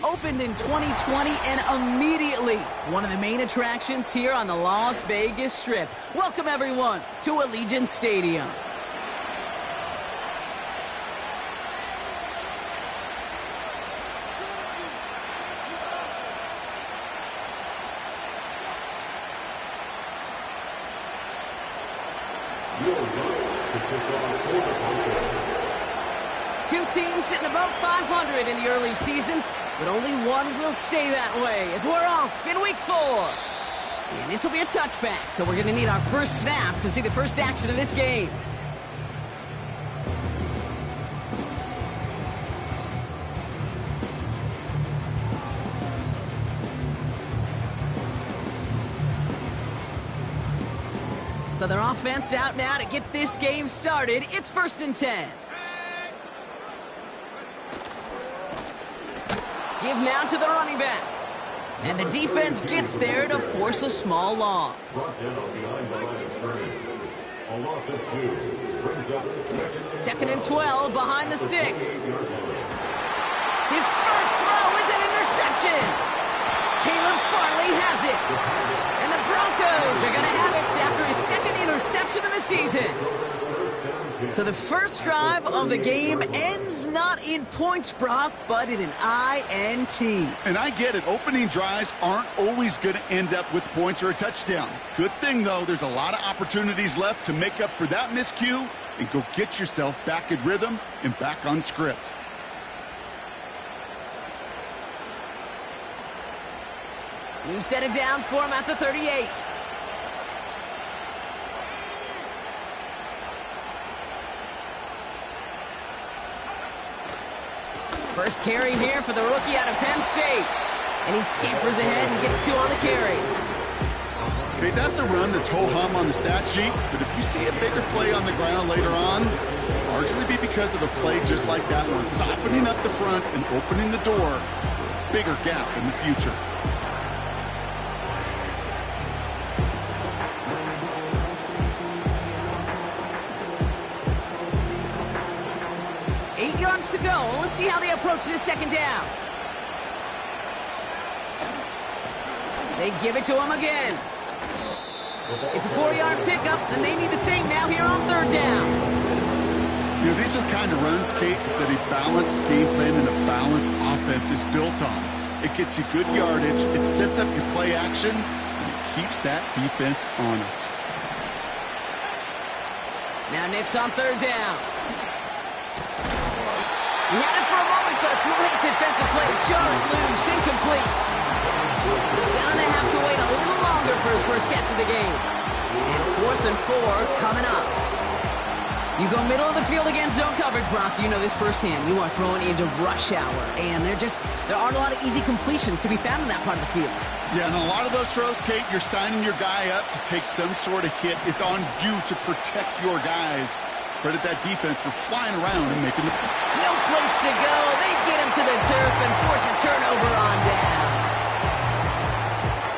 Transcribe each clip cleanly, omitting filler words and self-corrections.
opened in 2020 and immediately one of the main attractions here on the Las Vegas Strip. Welcome, everyone, to Allegiant Stadium. Two teams sitting above 500 in the early season, but only one will stay that way as we're off in week 4. And this will be a touchback, so we're going to need our first snap to see the first action of this game. So their offense out now to get this game started. It's 1st and 10. Give now to the running back. And the defense gets there to force a small loss. 2nd and 12 behind the sticks. His first throw is an interception. Caleb Farley has it. And the Broncos are going to have it after his 2nd interception of the season. So the first drive of the game ends not in points, Brock, but in an INT. And I get it. Opening drives aren't always going to end up with points or a touchdown. Good thing, though, there's a lot of opportunities left to make up for that miscue and go get yourself back in rhythm and back on script. New set of downs for him at the 38. First carry here for the rookie out of Penn State. And he scampers ahead and gets 2 on the carry. Okay, that's a run that's ho-hum on the stat sheet, but if you see a bigger play on the ground later on, it'll largely be because of a play just like that one, softening up the front and opening the door for a bigger gap in the future. To go. Let's see how they approach this 2nd down. They give it to him again. It's a 4-yard pickup, and they need the same now here on 3rd down. You know, these are the kind of runs, Kate, that a balanced game plan and a balanced offense is built on. It gets you good yardage, it sets up your play action, and it keeps that defense honest. Now Nick's on 3rd down. He had it for a moment, but a great defensive play to jar it loose, incomplete. Gonna have to wait a little longer for his first catch of the game. And 4th and 4 coming up. You go middle of the field against zone coverage, Brock. You know this firsthand. You are throwing into rush hour, and there aren't a lot of easy completions to be found in that part of the field. Yeah, and a lot of those throws, Kate, you're signing your guy up to take some sort of hit. It's on you to protect your guys. Credit that defense for flying around and making the play. No place to go. They get him to the turf and force a turnover on downs.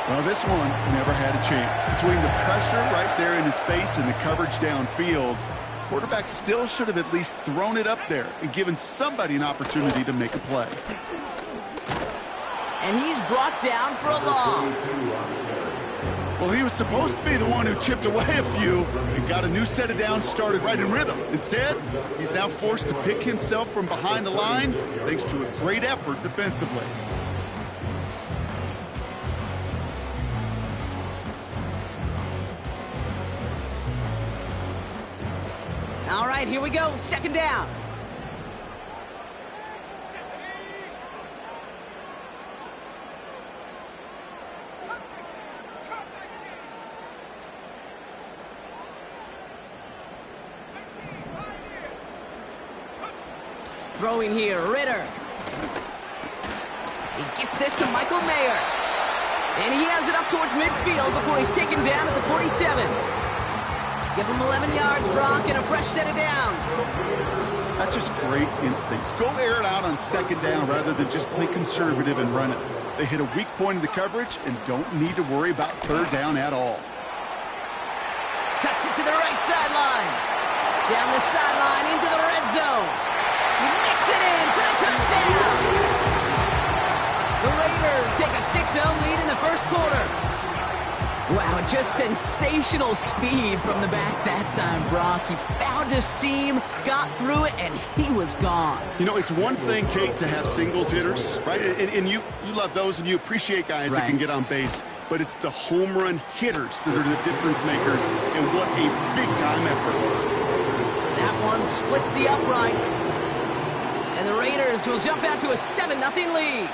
Well, this one never had a chance. Between the pressure right there in his face and the coverage downfield, quarterback still should have at least thrown it up there and given somebody an opportunity to make a play. And he's brought down for a loss. Well, he was supposed to be the one who chipped away a few and got a new set of downs started right in rhythm. Instead, he's now forced to pick himself from behind the line thanks to a great effort defensively. All right, here we go. 2nd down. Throwing here, Ritter. He gets this to Michael Mayer. And he has it up towards midfield before he's taken down at the 47. Give him 11 yards, Brock, and a fresh set of downs. That's just great instincts. Go air it out on 2nd down rather than just play conservative and run it. They hit a weak point in the coverage and don't need to worry about 3rd down at all. Cuts it to the right sideline. Down the sideline into the red zone. He makes it in for the touchdown. Raiders take a 6-0 lead in the first quarter. Wow, just sensational speed from the back that time, Brock. He found a seam, got through it, and he was gone. You know, it's one thing, Kate, to have singles hitters, right? And you love those, and you appreciate guys that can get on base. But it's the home run hitters that are the difference makers, and what a big-time effort. That one splits the uprights. And the Raiders will jump out to a 7-0 lead.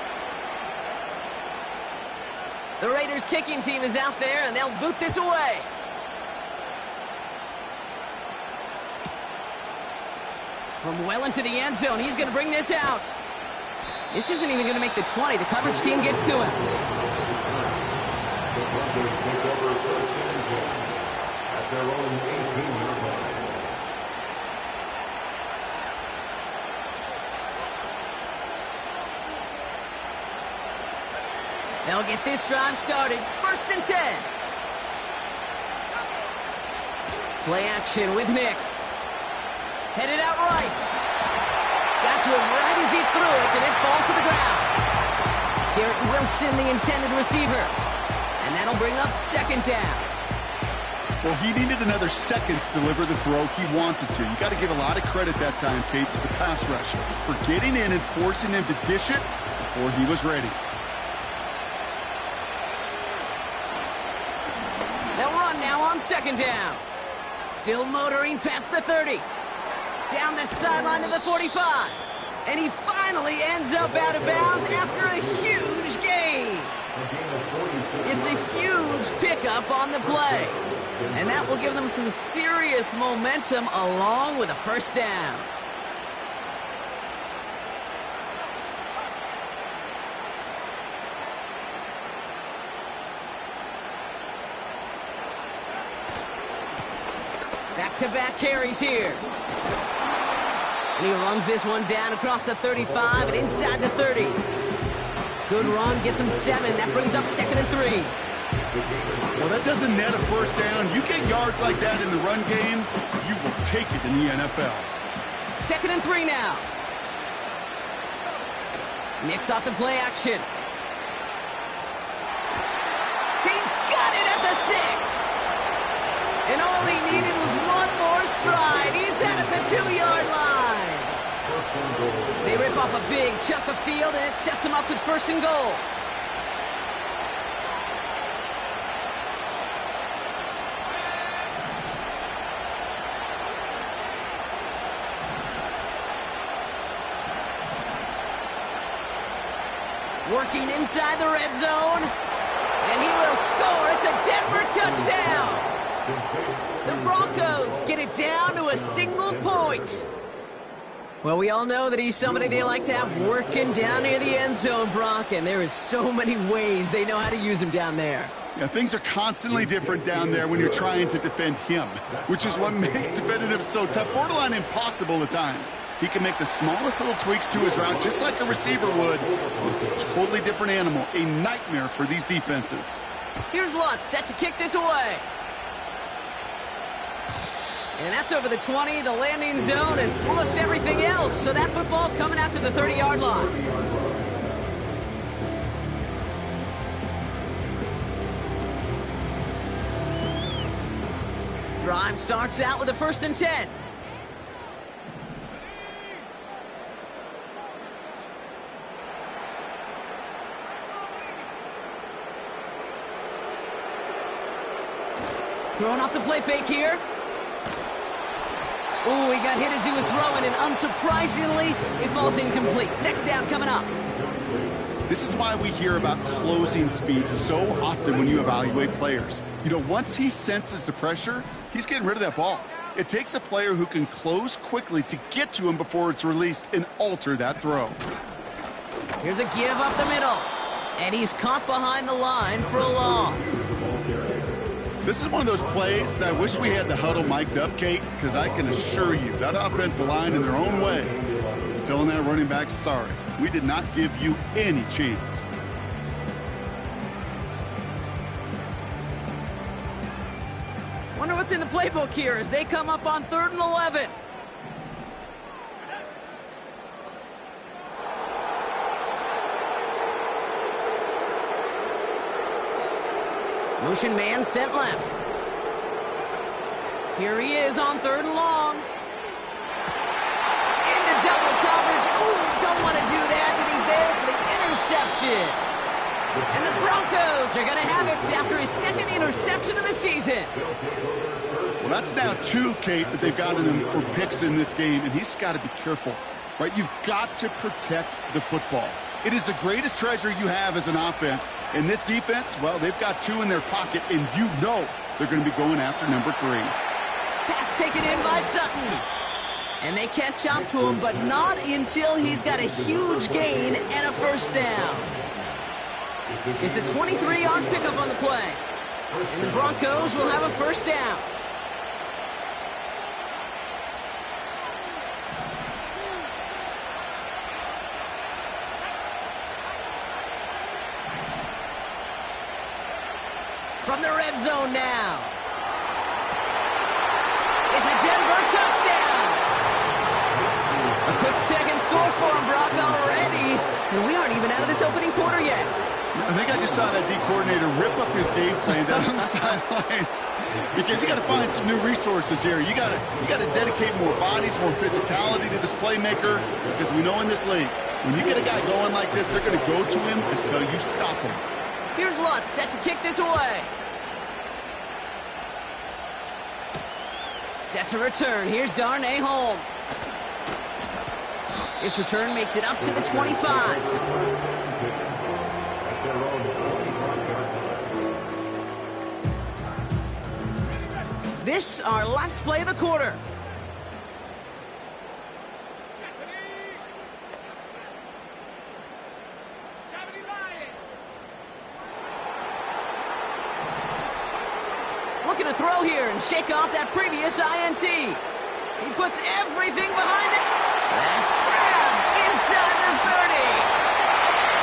The Raiders kicking team is out there, and they'll boot this away. From well into the end zone, he's going to bring this out. This isn't even going to make the 20. The coverage team gets to him. The Broncos take over first and 10 at their own 18-yard line. They'll get this drive started. First and 10. Play action with Nix. Headed out right. Got to him right as he threw it, and it falls to the ground. Garrett Wilson, the intended receiver. And that'll bring up second down. Well, he needed another second to deliver the throw he wanted to. You got to give a lot of credit that time, Kate, to the pass rush for getting in and forcing him to dish it before he was ready. They'll run now on second down. Still motoring past the 30. Down the sideline to the 45. And he finally ends up out of bounds after a huge gain. It's a huge pickup on the play. And that will give them some serious momentum along with a first down. Back-to-back carries here. And he runs this one down across the 35 and inside the 30. Good run, gets him 7. That brings up second and 3. Well, that doesn't net a first down. You get yards like that in the run game, you will take it in the NFL. Second and 3 now. Nix off the play action. He's got it at the 6. And all he needed was one more stride. He's out at the 2-yard line. They rip off a big chunk of field, and it sets him up with first and goal. Working inside the red zone. And he will score. It's a Denver touchdown. The Broncos get it down to a single point. Well, we all know that he's somebody they like to have working down near the end zone, Brock, and there is so many ways they know how to use him down there. Yeah, things are constantly different down there when you're trying to defend him, which is what makes defending him so tough, borderline impossible at times. He can make the smallest little tweaks to his route, just like a receiver would. It's a totally different animal, a nightmare for these defenses. Here's Lutz, set to kick this away. And that's over the 20, the landing zone, and almost everything else. So that football coming out to the 30-yard line. Drive starts out with a first and 10. Throwing off the play fake here. Ooh, he got hit as he was throwing, and unsurprisingly, it falls incomplete. Second down coming up. This is why we hear about closing speed so often when you evaluate players. You know, once he senses the pressure, he's getting rid of that ball. It takes a player who can close quickly to get to him before it's released and alter that throw. Here's a give up the middle, and he's caught behind the line for a loss. This is one of those plays that I wish we had the huddle mic'd up, Kate, because I can assure you that offensive line in their own way is telling that running back, sorry, we did not give you any chance. Wonder what's in the playbook here as they come up on 3rd and 11. Motion man sent left. Here he is on 3rd and long. Into double coverage. Ooh, don't want to do that, and he's there for the interception. And the Broncos are going to have it after his 2nd interception of the season. Well, that's now 2, Kate, that they've gotten him for picks in this game, and he's got to be careful, right? You've got to protect the football. It is the greatest treasure you have as an offense. And this defense, well, they've got 2 in their pocket, and you know they're going to be going after number 3. Pass taken in by Sutton. And they catch up to him, but not until he's got a huge gain and a 1st down. It's a 23-yard pickup on the play. And the Broncos will have a 1st down. From the red zone now. It's a Denver touchdown. A quick 2nd score for him, Brock, already. And we aren't even out of this opening quarter yet. I think I just saw that D-coordinator rip up his game plan down on the sidelines. Because you got to find some new resources here. You got to dedicate more bodies, more physicality to this playmaker. Because we know in this league, when you get a guy going like this, they're going to go to him until you stop him. Here's Lutz set to kick this away. Set to return. Here's Darnay Holmes. This return makes it up to the 25. This our last play of the quarter. Looking to throw here and shake off that previous INT. He puts everything behind it. That's grabbed inside the 30.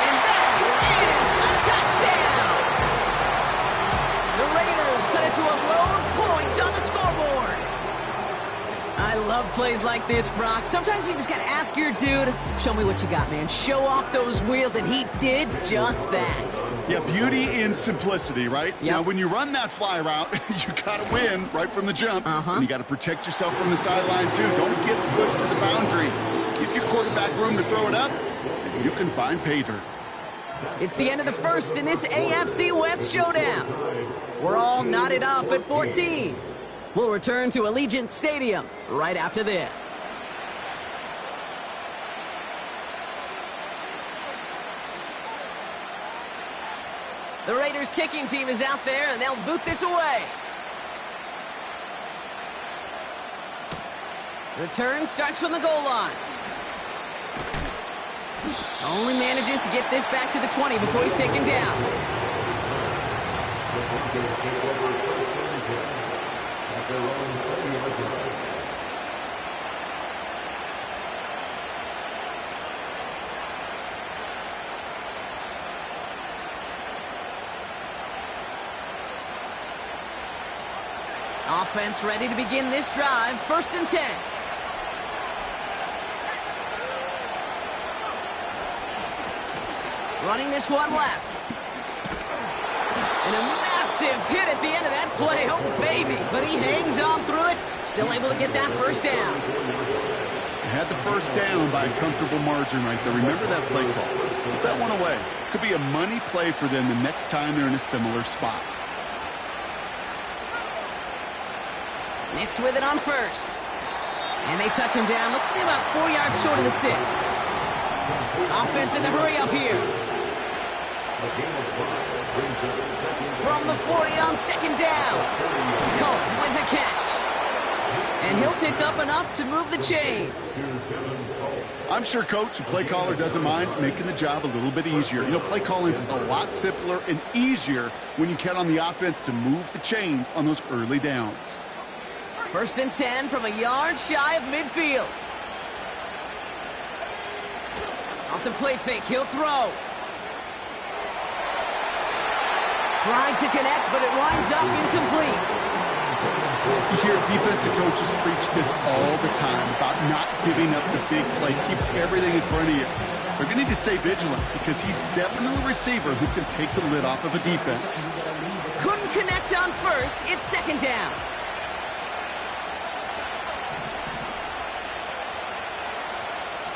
And that is a touchdown. The Raiders cut it to a low point on the scoreboard. I love plays like this, Brock. Sometimes you just got to ask your dude, show me what you got, man. Show off those wheels, and he did just that. Yeah, beauty in simplicity, right? Yep. Now, when you run that fly route, you got to win right from the jump. And you got to protect yourself from the sideline, too. Don't get pushed to the boundary. Give your quarterback room to throw it up, and you can find pay dirt. It's the end of the 1st in this AFC West showdown. We're all knotted up at 14. We'll return to Allegiant Stadium right after this. The Raiders kicking team is out there, and they'll boot this away. Return starts from the goal line. Only manages to get this back to the 20 before he's taken down. Offense ready to begin this drive. 1st and 10. Running this one left. And a massive hit at the end of that play. Oh, baby. But he hangs on through it. Still able to get that 1st down. They had the 1st down by a comfortable margin right there. Remember that play call. Put that one away. Could be a money play for them the next time they're in a similar spot. Nix with it on 1st. And they touch him down. Looks to be about 4 yards short of the sticks. Offense in the hurry up here. From the 40 on 2nd down. Culp with the catch. And he'll pick up enough to move the chains. I'm sure Coach, the play caller, doesn't mind making the job a little bit easier. You know, play calling's a lot simpler and easier when you count on the offense to move the chains on those early downs. 1st and 10 from a yard shy of midfield. Off the play fake, he'll throw. Trying to connect, but it winds up incomplete. You hear defensive coaches preach this all the time about not giving up the big play. Keep everything in front of you. They're going to need to stay vigilant because he's definitely a receiver who can take the lid off of a defense. Couldn't connect on first. It's second down.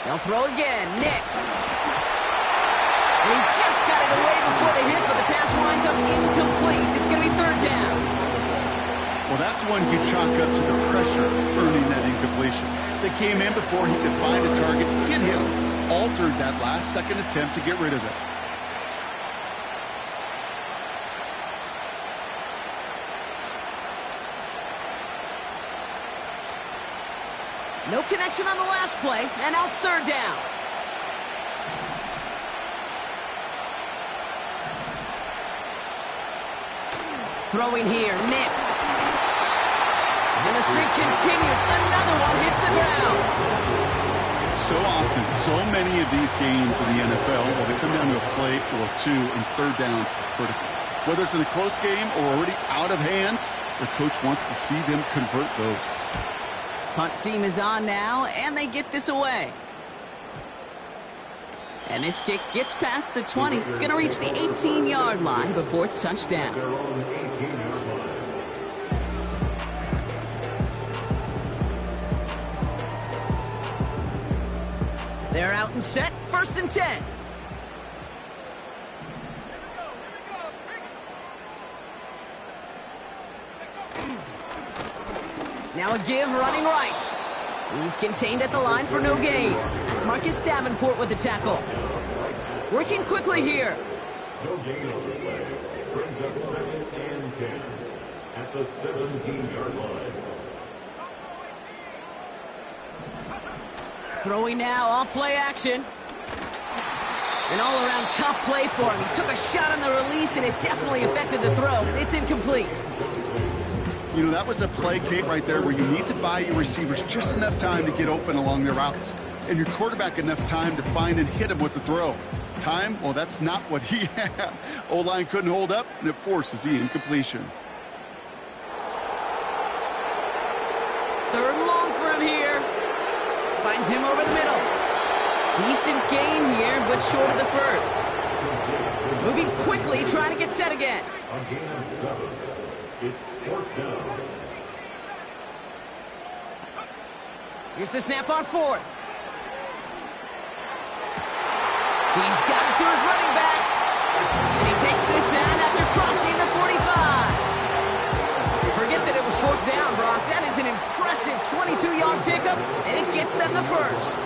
They'll throw again. Nix. And he just got it away before the hit, but the pass winds up incomplete. It's going to be third down. Well, that's one you chalk up to the pressure earning that incompletion. They came in before he could find a target, hit him, altered that last-second attempt to get rid of it. No connection on the last play, and now it's third down. Throwing here, Nix. And the streak continues. Another one hits the ground. So often, so many of these games in the NFL, well, they come down to a play or two, and third downs are critical. Whether it's in a close game or already out of hands, the coach wants to see them convert those. Punt team is on now, and they get this away. And this kick gets past the 20. It's going to reach the 18-yard line before it's touchdown. They're out and set. First and 10. Now a give running right. He's contained at the line for no gain. That's Marcus Davenport with the tackle. Working quickly here. No gain on the play. Brings up 2nd and 10 at the 17-yard line. Throwing now off play action. An all-around tough play for him. He took a shot on the release, and it definitely affected the throw. It's incomplete. You know, that was a play, Kate, right there where you need to buy your receivers just enough time to get open along their routes, and your quarterback enough time to find and hit him with the throw. Time? Well, that's not what he had. O-line couldn't hold up, and it forces the incompletion. Third and long for him here. Finds him over the middle. Decent gain here, but short of the first. Moving quickly, trying to get set again. On gain of 7. It's 4th down. Here's the snap on 4th. He's got it to his running back. And he takes this down after crossing the 45. Forget that it was 4th down, Brock. That is an impressive 22-yard pickup, and it gets them the first.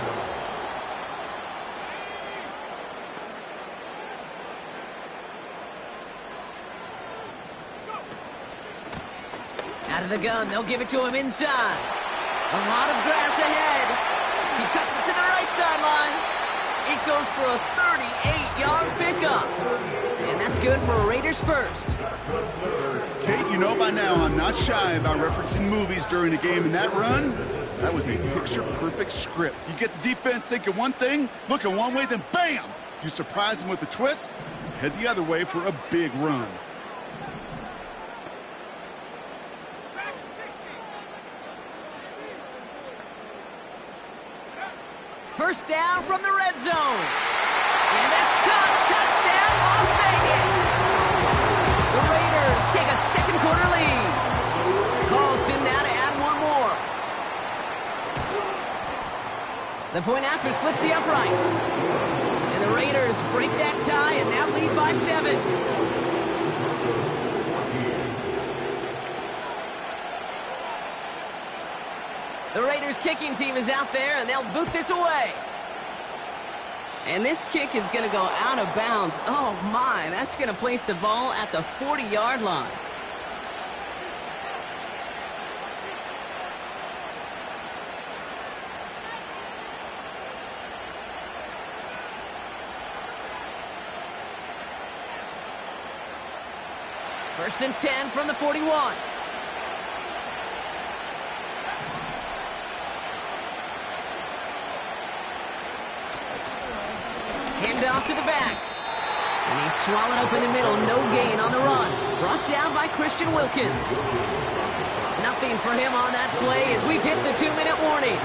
Out of the gun, they'll give it to him inside. A lot of grass ahead. He cuts it to the right sideline. It goes for a 38-yard pickup. And that's good for a Raiders first. Kate, you know by now I'm not shy about referencing movies during a game, and that run, that was a picture-perfect script. You get the defense thinking one thing, looking one way, then bam! You surprise them with a twist, head the other way for a big run. First down from the red zone. And that's caught. Touchdown, Las Vegas. The Raiders take a second quarter lead. Carlson now to add one more. The point after splits the uprights. And the Raiders break that tie and now lead by 7. The Raiders kicking team is out there, and they'll boot this away. And this kick is going to go out of bounds. Oh, my. That's going to place the ball at the 40-yard line. First and 10 from the 41. Handoff to the back. And he's swallowed up in the middle. No gain on the run. Brought down by Christian Wilkins. Nothing for him on that play as we've hit the 2-minute warning.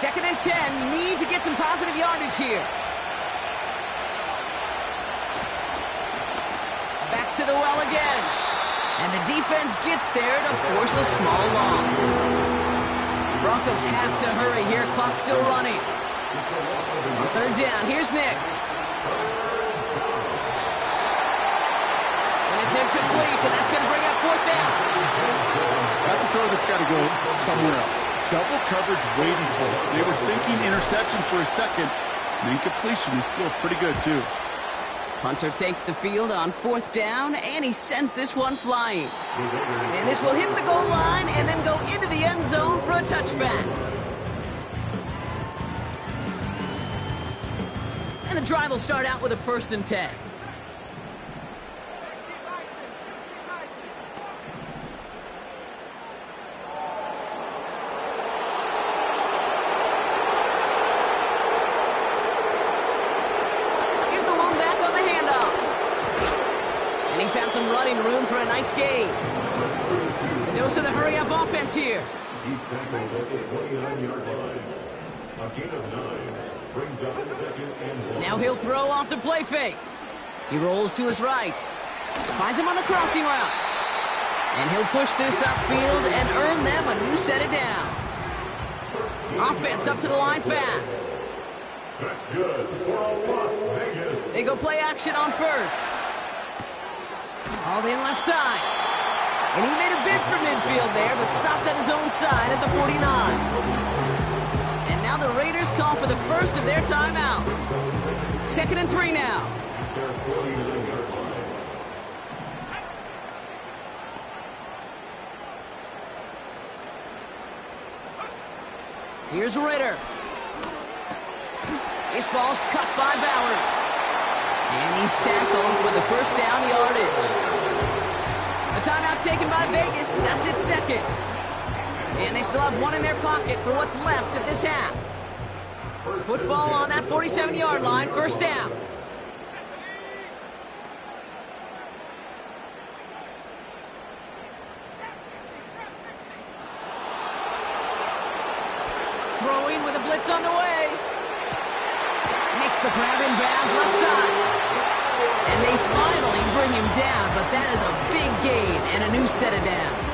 2nd and 10. Need to get some positive yardage here. Back to the well again. And the defense gets there to force a small loss. Broncos have to hurry here. Clock still running. On 3rd down, here's Nix. And it's incomplete, and that's going to bring up 4th down. That's a throw that's got to go somewhere else. Double coverage waiting for it. They were thinking interception for a second. And incompletion is still pretty good, too. Punter takes the field on 4th down, and he sends this one flying. And this will hit the goal line and then go into the end zone for a touchback. And the drive will start out with a 1st and 10. Found some running room for a nice gain. A dose of the hurry-up offense here. He's tackled at the 29-yard line. A gain of 9 brings up 2nd and 1. Now he'll throw off the play fake. He rolls to his right. Finds him on the crossing route. And he'll push this upfield and earn them a new set of downs. Offense up to the line fast. That's good for Las Vegas. They go play action on 1st. All in left side. And he made a bid for midfield there, but stopped on his own side at the 49. And now the Raiders call for the first of their timeouts. 2nd and 3 now. Here's Ritter. This ball's cut by Bowers. And he's tackled with the 1st down yardage. A timeout taken by Vegas. That's its 2nd. And they still have one in their pocket for what's left of this half. Football on that 47-yard line. 1st down. Throwing with a blitz on the way. Makes the grab in bounds left side. And they finally bring him down, but that is a big gain and a new set of downs.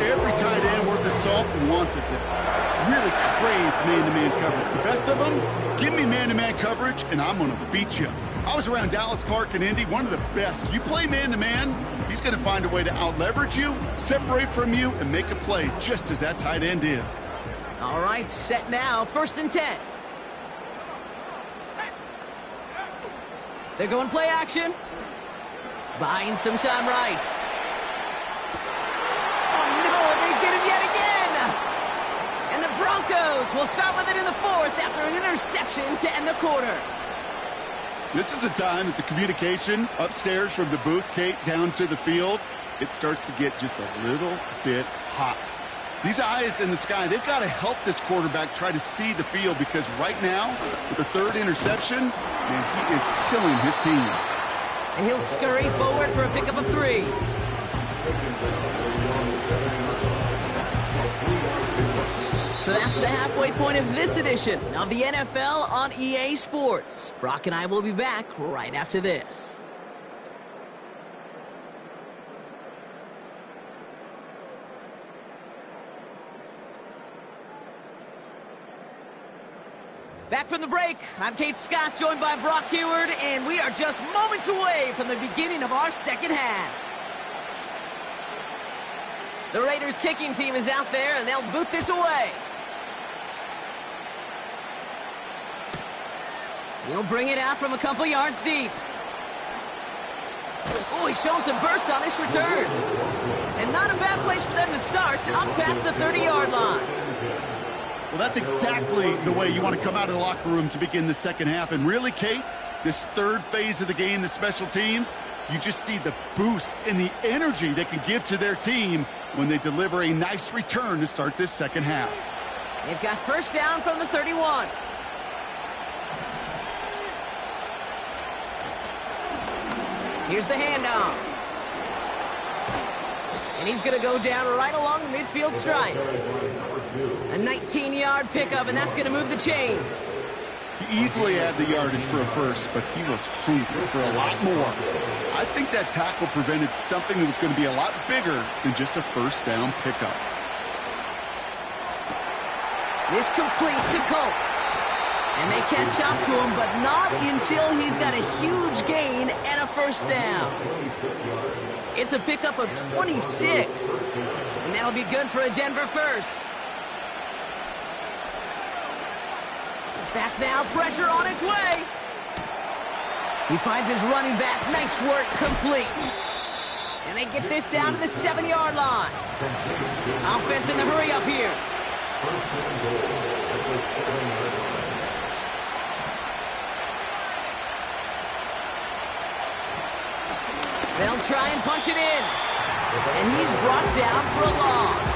Every tight end worth his salt wanted this. Really craved man-to-man coverage. The best of them, give me man-to-man coverage, and I'm going to beat you. I was around Dallas Clark and Indy, one of the best. You play man-to-man, he's going to find a way to out-leverage you, separate from you, and make a play, just as that tight end did. All right, set now, 1st and 10. They're going play action. Buying some time right. Oh, no, they get him yet again. And the Broncos will start with it in the 4th after an interception to end the quarter. This is a time that the communication upstairs from the booth, Kate, down to the field, it starts to get just a little bit hot. These eyes in the sky, they've got to help this quarterback try to see the field, because right now, with the 3rd interception, man, he is killing his team. And he'll scurry forward for a pickup of 3. So that's the halfway point of this edition of the NFL on EA Sports. Brock and I will be back right after this. Back from the break, I'm Kate Scott, joined by Brock Heward, and we are just moments away from the beginning of our second half. The Raiders kicking team is out there, and they'll boot this away. He'll bring it out from a couple yards deep. Oh, he's showing some burst on this return. And not a bad place for them to start, up past the 30-yard line. Well, that's exactly the way you want to come out of the locker room to begin the second half. And really, Kate, this 3rd phase of the game, the special teams, you just see the boost and the energy they can give to their team when they deliver a nice return to start this second half. They've got 1st down from the 31. Here's the handoff. And he's going to go down right along the midfield stripe. A 19-yard pickup, and that's going to move the chains. He easily had the yardage for a first, but he was hungry for a lot more. I think that tackle prevented something that was going to be a lot bigger than just a first down pickup. This complete to Colt. And they catch up to him, but not until he's got a huge gain and a first down. It's a pickup of 26. And that'll be good for a Denver first. Back now, pressure on its way. He finds his running back. Nice work, complete. And they get this down to the 7-yard line. Offense in the hurry up here. They'll try and punch it in. And he's brought down for a loss.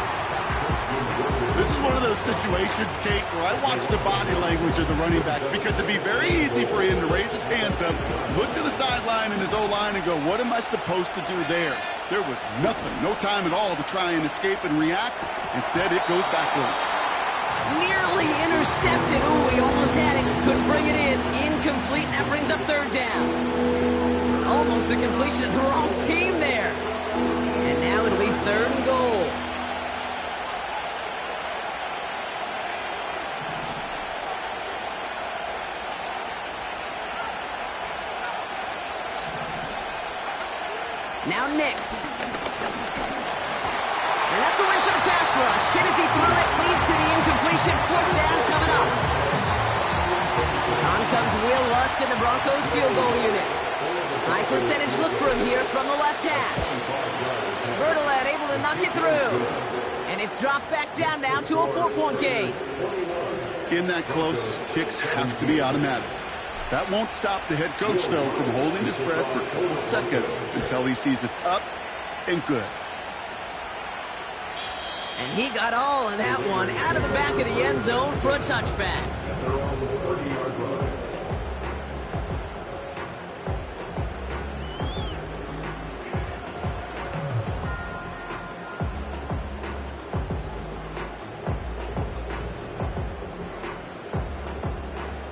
This is one of those situations, Kate, where I watch the body language of the running back because it'd be very easy for him to raise his hands up, look to the sideline in his O-line and go, what am I supposed to do there? There was nothing, no time at all to try and escape and react. Instead, it goes backwards. Nearly intercepted. Ooh, he almost had it. Couldn't bring it in. Incomplete. That brings up third down. Almost a completion of the wrong team there. And now it'll be 3rd and goal. Now Nix. And that's a win for the pass rush. Hit as he threw it, leads to the incompletion. 4th down coming up. On comes Will Lutz in the Broncos field goal unit. High percentage look for him here from the left hash. Bertolet able to knock it through. And it's dropped back down now to a 4-point game. In that close, kicks have to be automatic. That won't stop the head coach, though, from holding his breath for a couple seconds until he sees it's up and good. And he got all of that one out of the back of the end zone for a touchback.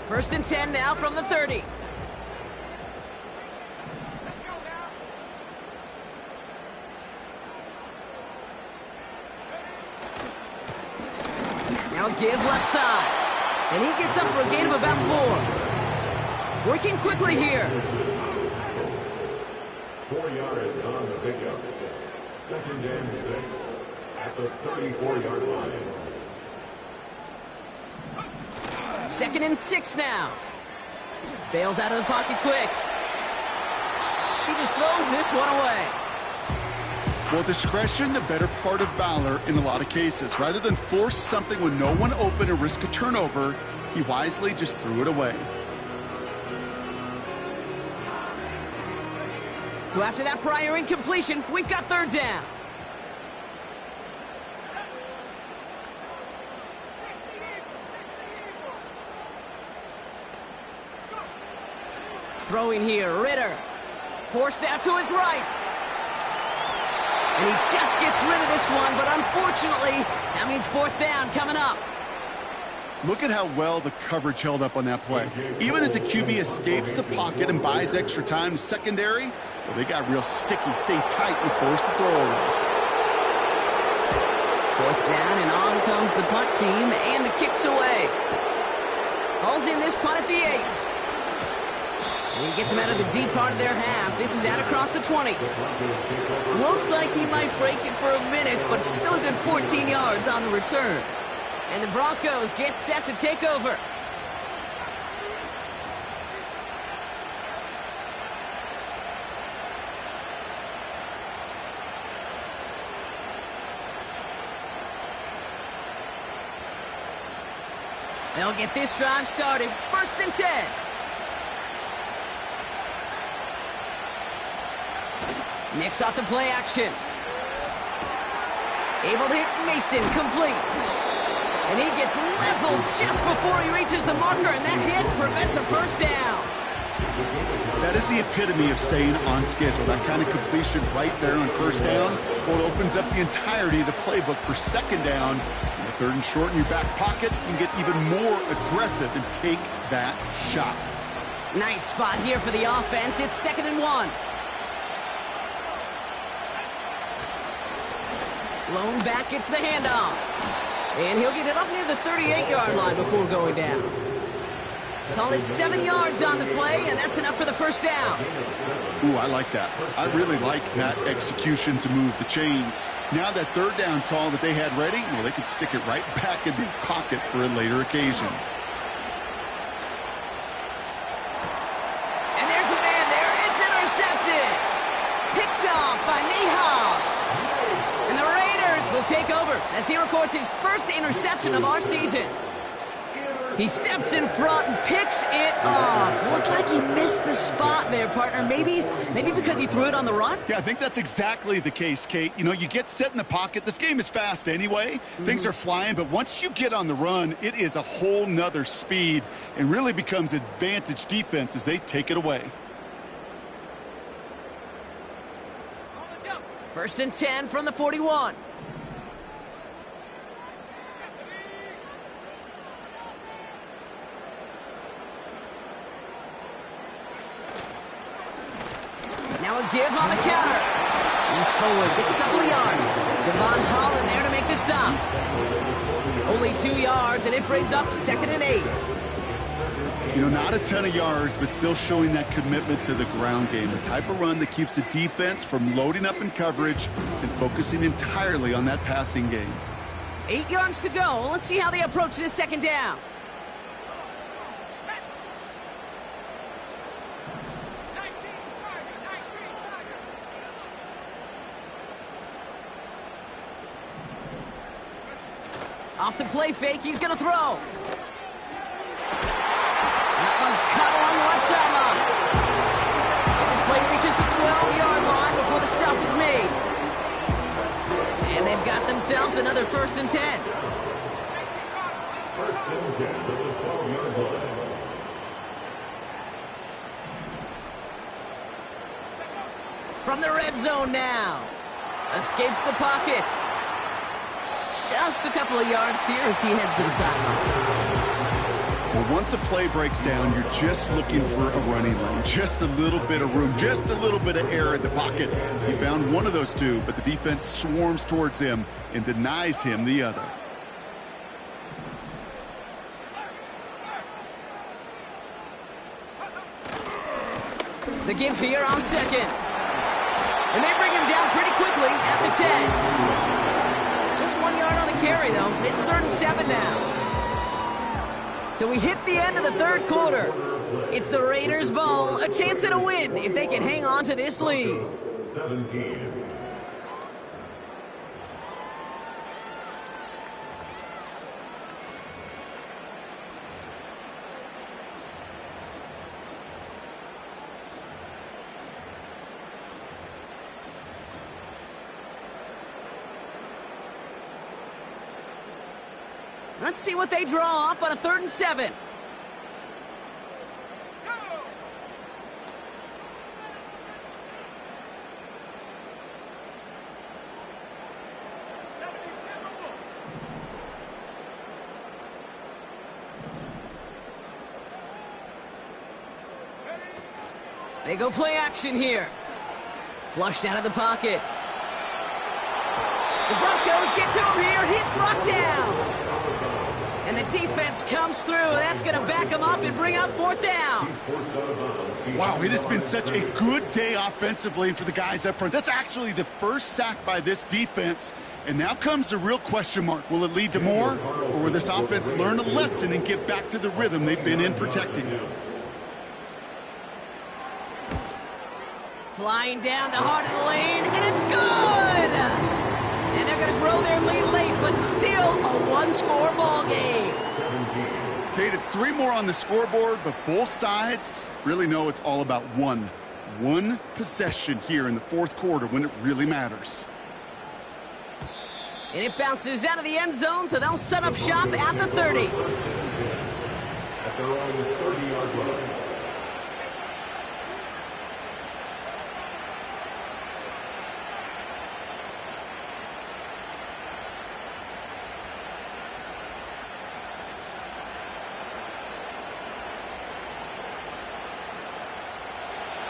First and 10 now from the 30. Now give left side. And he gets up for a gain of about 4. Working quickly here. 4 yards on the pickup. 2nd and 6 at the 34-yard line. 2nd and 6 now. Bails out of the pocket quick. He just throws this one away. Well, discretion, the better part of valor in a lot of cases. Rather than force something when no one open and risk a turnover, he wisely just threw it away. So after that prior incompletion, we've got 3rd down. Throwing here, Ritter. Forced out to his right. And he just gets rid of this one, but unfortunately, that means 4th down coming up. Look at how well the coverage held up on that play. Even as the QB escapes the pocket and buys extra time secondary, well, they got real sticky, stay tight, and force the throw away. 4th down, and on comes the punt team, and the kick's away. Hauls in this punt at the 8. And he gets him out of the deep part of their half. This is out across the 20. Looks like he might break it for a minute, but still a good 14 yards on the return. And the Broncos get set to take over. They'll get this drive started. 1st and 10. Nix off the play action. Able to hit Mason, complete. And he gets leveled just before he reaches the marker, and that hit prevents a first down. That is the epitome of staying on schedule. That kind of completion right there on first down, well, it opens up the entirety of the playbook for second down. And the third and short in your back pocket, you can get even more aggressive and take that shot. Nice spot here for the offense. It's 2nd and 1. Lone back gets the handoff. And he'll get it up near the 38-yard line before going down. Call it 7 yards on the play, and that's enough for the first down. Ooh, I like that. I really like that execution to move the chains. Now that third down call that they had ready, well, they could stick it right back in the pocket for a later occasion. And there's a man there. It's intercepted. Picked off by Nate Hobbs. And the Raiders will take over as he records his first interception of our season. He steps in front and picks it off. Looked like he missed the spot there, partner. Maybe because he threw it on the run? Yeah, I think that's exactly the case, Kate. You know, you get set in the pocket. This game is fast anyway. Things are flying, but once you get on the run, it is a whole nother speed and really becomes advantage defense as they take it away. 1st and 10 from the 41. Now a give on the counter. He's forward, gets a couple of yards. Javon Holland there to make the stop. Only 2 yards, and it brings up 2nd and 8. You know, not a ton of yards, but still showing that commitment to the ground game. The type of run that keeps the defense from loading up in coverage and focusing entirely on that passing game. 8 yards to go. Let's see how they approach this 2nd down. Off the play fake, he's going to throw. That one's cut along the left sideline. And this play reaches the 12-yard line before the stop is made. And they've got themselves another 1st and 10. 1st and 10 from the 12-yard line. From the red zone now. Escapes the pocket. Just a couple of yards here as he heads for the sideline. Well, once a play breaks down, you're just looking for a running lane. Just a little bit of room, just a little bit of air in the pocket. He found one of those two, but the defense swarms towards him and denies him the other. The give here on 2nd. And they bring him down pretty quickly at the 10. Just 1 yard on the carry, though. It's 3rd and 7 now. So we hit the end of the 3rd quarter. It's the Raiders' ball, a chance at a win if they can hang on to this lead. 17. Let's see what they draw up on a 3rd and 7. They go play action here. Flushed out of the pocket. The Broncos get to him here. He's brought down. And the defense comes through. That's going to back him up and bring up 4th down. Wow, it has been such a good day offensively for the guys up front. That's actually the first sack by this defense. And now comes the real question mark. Will it lead to more? Or will this offense learn a lesson and get back to the rhythm they've been in protecting? Flying down the heart of the lane, and it's good! And they're going to grow their lead late, but still a one-score ball game. Kate, it's 3 more on the scoreboard, but both sides really know it's all about one possession here in the 4th quarter when it really matters. And it bounces out of the end zone, so they'll set up shop at the 30. At their own 30-yard line.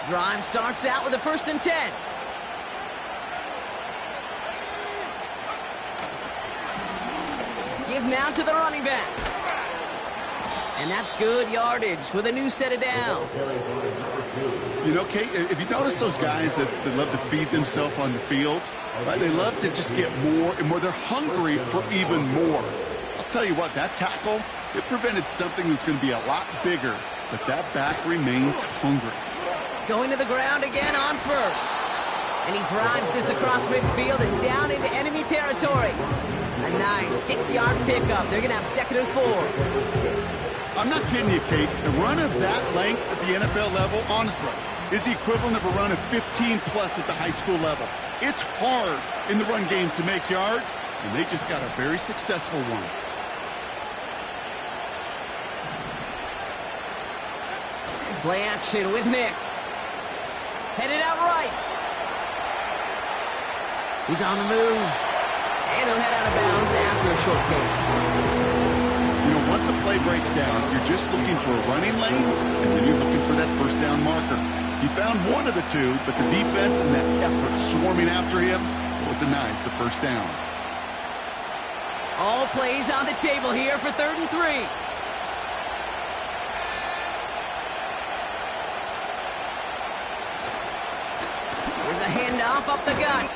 Drive starts out with a 1st and 10. Give now to the running back. And that's good yardage with a new set of downs. You know, Kate, if you notice those guys that love to feed themselves on the field, right? They love to just get more and more. They're hungry for even more. I'll tell you what, that tackle, it prevented something that's going to be a lot bigger, but that back remains hungry. Going to the ground again on 1st. And he drives this across midfield and down into enemy territory. A nice 6-yard pickup. They're going to have 2nd and 4. I'm not kidding you, Kate. A run of that length at the NFL level, honestly, is the equivalent of a run of 15-plus at the high school level. It's hard in the run game to make yards, and they just got a very successful one. Play action with Nix. Headed out right. He's on the move. And he'll head out of bounds after a short gain. You know, once a play breaks down, you're just looking for a running lane, and then you're looking for that 1st down marker. He found one of the two, but the defense and that effort swarming after him, well, denies the 1st down. All plays on the table here for 3rd and 3. There's a handoff up the gut.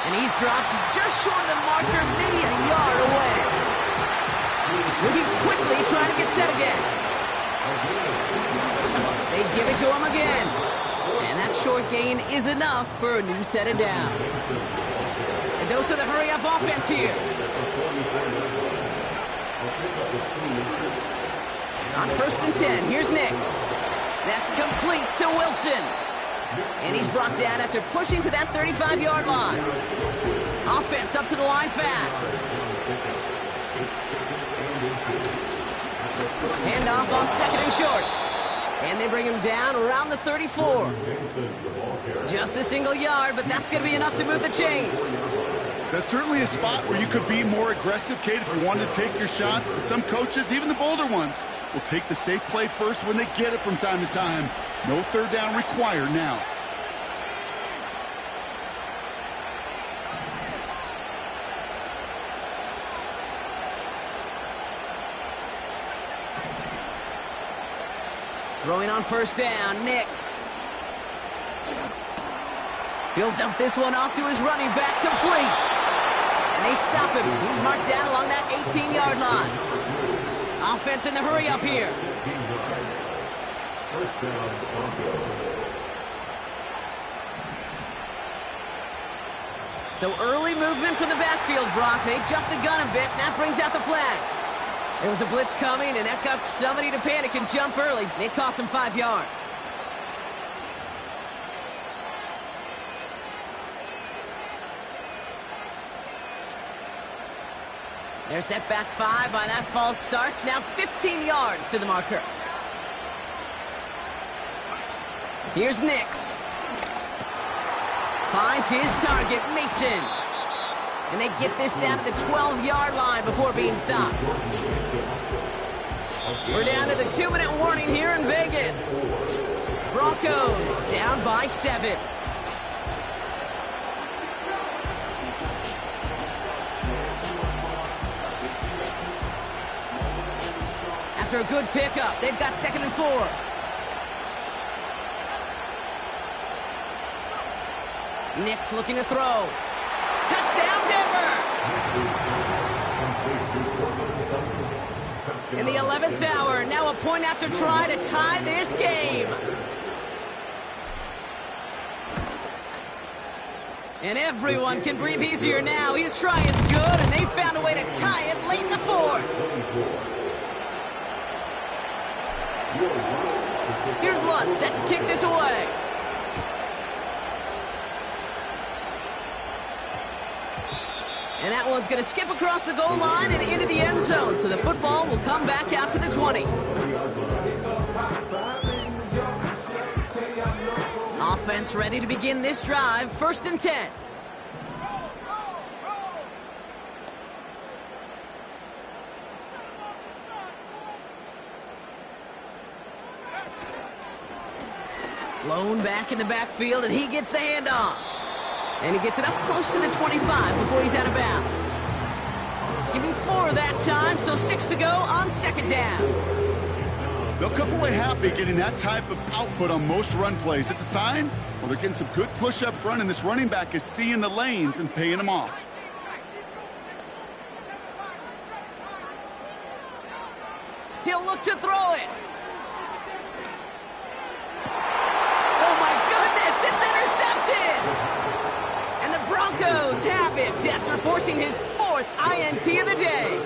And he's dropped just short of the marker, maybe a yard away. Moving quickly, trying to get set again. They give it to him again. And that short gain is enough for a new set of downs. A dose of the hurry-up offense here. On 1st and 10, here's Nix. That's complete to Wilson. And he's brought down after pushing to that 35-yard line. Offense up to the line fast. Handoff on 2nd and short. And they bring him down around the 34. Just a single yard, but that's going to be enough to move the chains. That's certainly a spot where you could be more aggressive, Kate, if you wanted to take your shots. And some coaches, even the bolder ones, will take the safe play first when they get it from time to time. No 3rd down required now. Throwing on 1st down, Nix. He'll dump this one off to his running back, complete. And they stop him. He's marked down along that 18-yard line. Offense in the hurry-up here. 1st down, Broncos. So early movement from the backfield, Brock. They jumped the gun a bit, and that brings out the flag. There was a blitz coming, and that got somebody to panic and jump early. It cost him 5 yards. They're set back 5 by that false start. Now 15 yards to the marker. Here's Nix. Finds his target, Mason. And they get this down to the 12-yard line before being stopped. We're down to the 2-minute warning here in Vegas. Broncos down by 7. After a good pickup, they've got 2nd and 4. Nix looking to throw. Touchdown, Denver! In the 11th hour, now a point after try to tie this game. And everyone can breathe easier now. His try is good, and they found a way to tie it late in the 4th. Here's Lutz set to kick this away. And that one's going to skip across the goal line and into the end zone. So the football will come back out to the 20. Offense ready to begin this drive. 1st and 10. Lone back in the backfield, and he gets the handoff. And he gets it up close to the 25 before he's out of bounds. Give him 4 that time, so 6 to go on second down. They'll come away happy getting that type of output on most run plays. It's a sign, well, they're getting some good push up front, and this running back is seeing the lanes and paying them off. He'll look to throw it. Oh, my goodness, it's intercepted. And the Broncos have it after forcing his 4th INT of the day.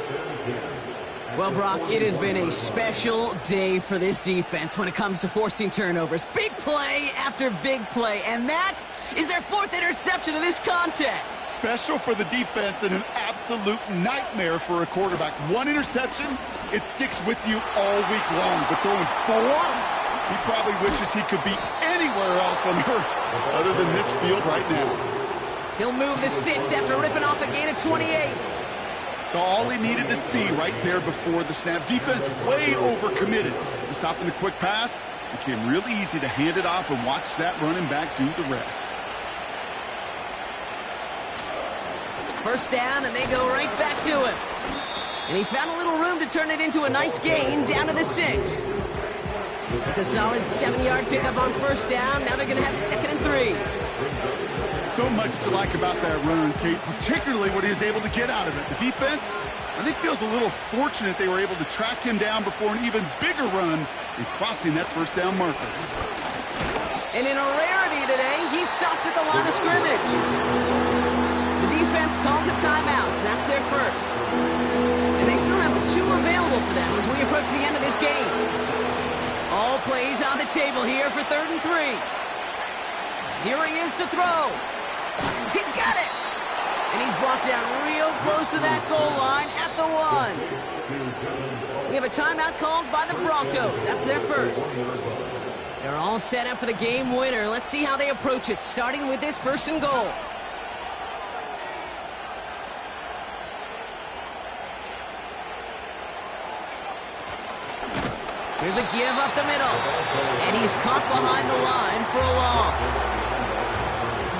Well, Brock, it has been a special day for this defense when it comes to forcing turnovers. Big play after big play, and that is their 4th interception of this contest. Special for the defense and an absolute nightmare for a quarterback. 1 interception, it sticks with you all week long, but throwing 4, he probably wishes he could be anywhere else on earth other than this field right now. He'll move the sticks after ripping off a gain of 28. So all he needed to see right there before the snap. Defense way overcommitted to stopping the quick pass. It became really easy to hand it off and watch that running back do the rest. First down, and they go right back to him. And he found a little room to turn it into a nice gain down to the 6. It's a solid 7-yard pickup on first down. Now they're going to have 2nd and 3. So much to like about that run, Kate, particularly what he was able to get out of it. The defense, I think, feels a little fortunate they were able to track him down before an even bigger run and crossing that first down marker. And in a rarity today, he stopped at the line of scrimmage. The defense calls a timeout, so that's their first. And they still have 2 available for them as we approach the end of this game. All plays on the table here for 3rd and 3. Here he is to throw. He's got it. And he's brought down real close to that goal line at the 1. We have a timeout called by the Broncos. That's their first. They're all set up for the game winner. Let's see how they approach it, starting with this 1st and goal. Here's a give up the middle. And he's caught behind the line for a loss.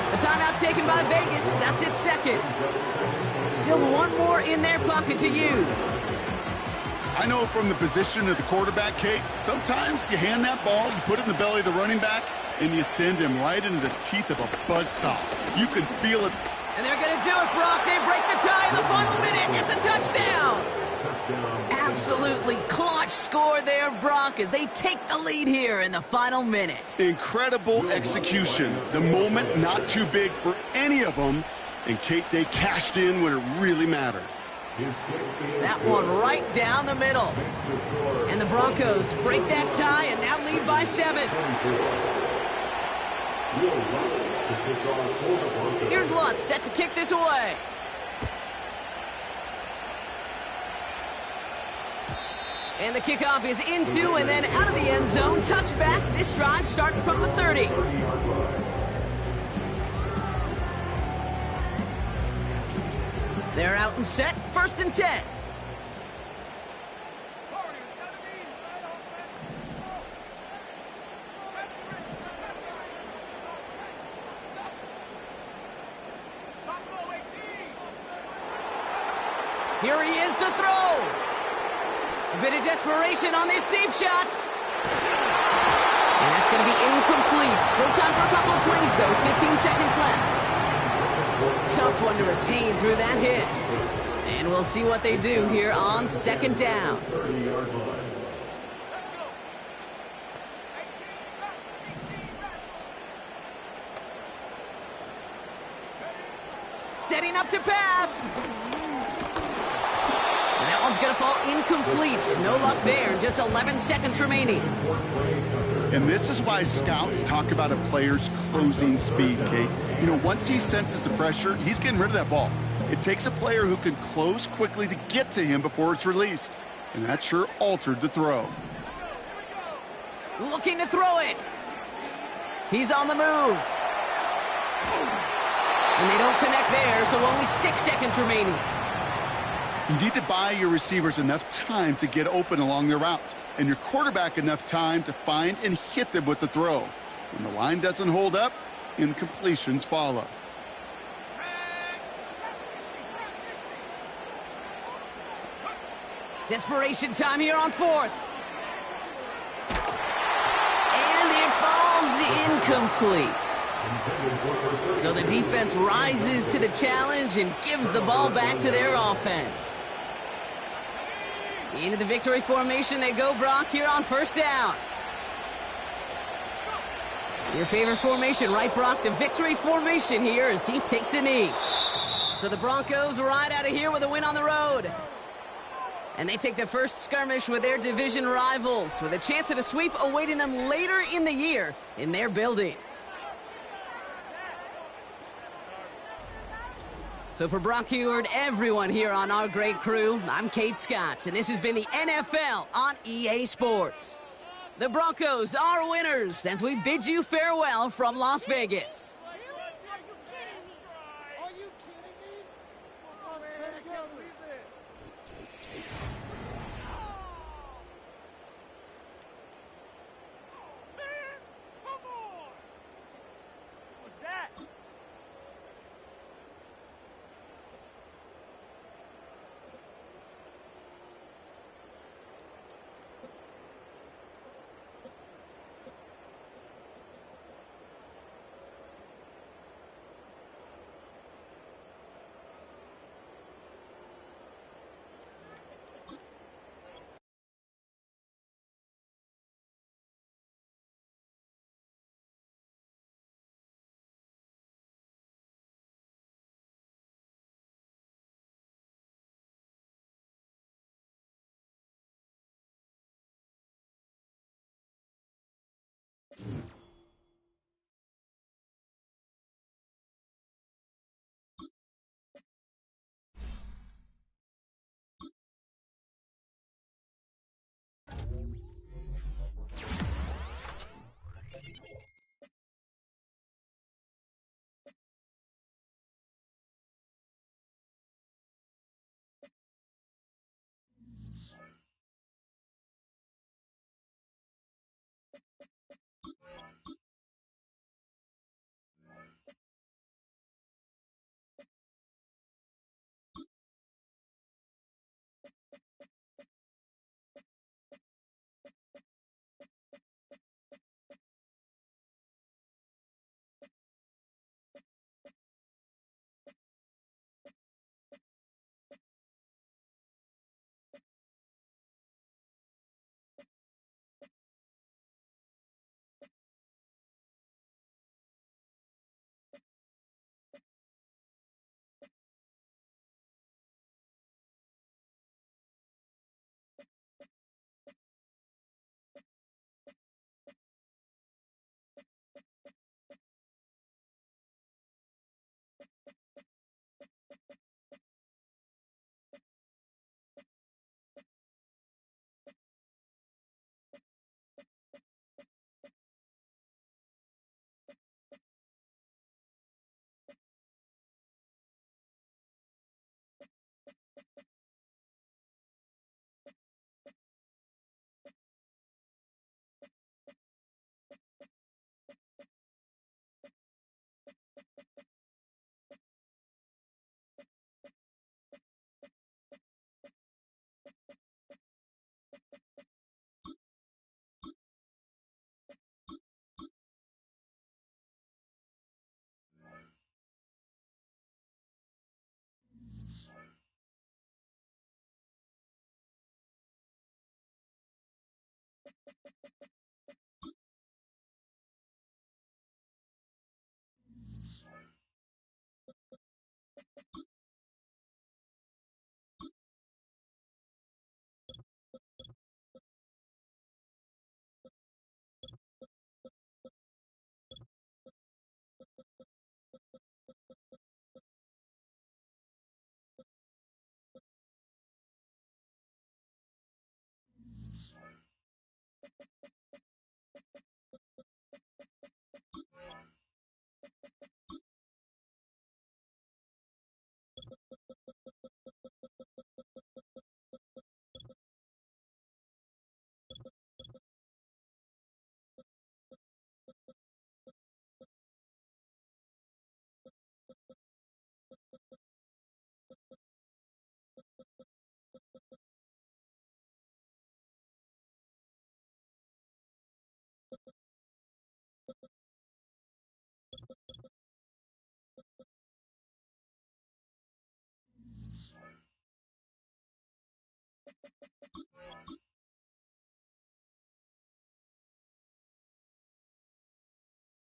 The timeout taken by Vegas. That's its 2nd. Still 1 more in their pocket to use. I know from the position of the quarterback, Kate, sometimes you hand that ball, you put it in the belly of the running back, and you send him right into the teeth of a buzzsaw. You can feel it. And they're going to do it, Brock. They break the tie in the final minute. It's a touchdown. Absolutely clutch score there, Broncos. They take the lead here in the final minute. Incredible execution. The moment not too big for any of them. And, Kate, they cashed in when it really mattered. That one right down the middle. And the Broncos break that tie and now lead by 7. Here's Lutz set to kick this away. And the kickoff is into and then out of the end zone. Touchback. This drive starting from the 30. They're out and set. 1st and 10. Here he is to throw. A bit of desperation on this deep shot. And that's going to be incomplete. Still time for a couple of plays, though. 15 seconds left. Tough one to retain through that hit. And we'll see what they do here on 2nd down. Setting up to pass. And that one's going to fall incomplete. No luck there. Just 11 seconds remaining. And this is why scouts talk about a player's closing speed, Kate. You know, once he senses the pressure, he's getting rid of that ball. It takes a player who can close quickly to get to him before it's released. And that sure altered the throw. Looking to throw it. He's on the move. And they don't connect there, so only 6 seconds remaining. You need to buy your receivers enough time to get open along their route, and your quarterback enough time to find and hit them with the throw. When the line doesn't hold up, incompletions follow. Desperation time here on fourth. And it falls incomplete. So the defense rises to the challenge and gives the ball back to their offense. Into the victory formation they go, Brock, here on first down. Your favorite formation, right, Brock? The victory formation here as he takes a knee. So the Broncos ride out of here with a win on the road. And they take the first skirmish with their division rivals, with a chance at a sweep awaiting them later in the year in their building. So for Brock Heward, everyone here on our great crew, I'm Kate Scott, and this has been the NFL on EA Sports. The Broncos are winners as we bid you farewell from Las Vegas.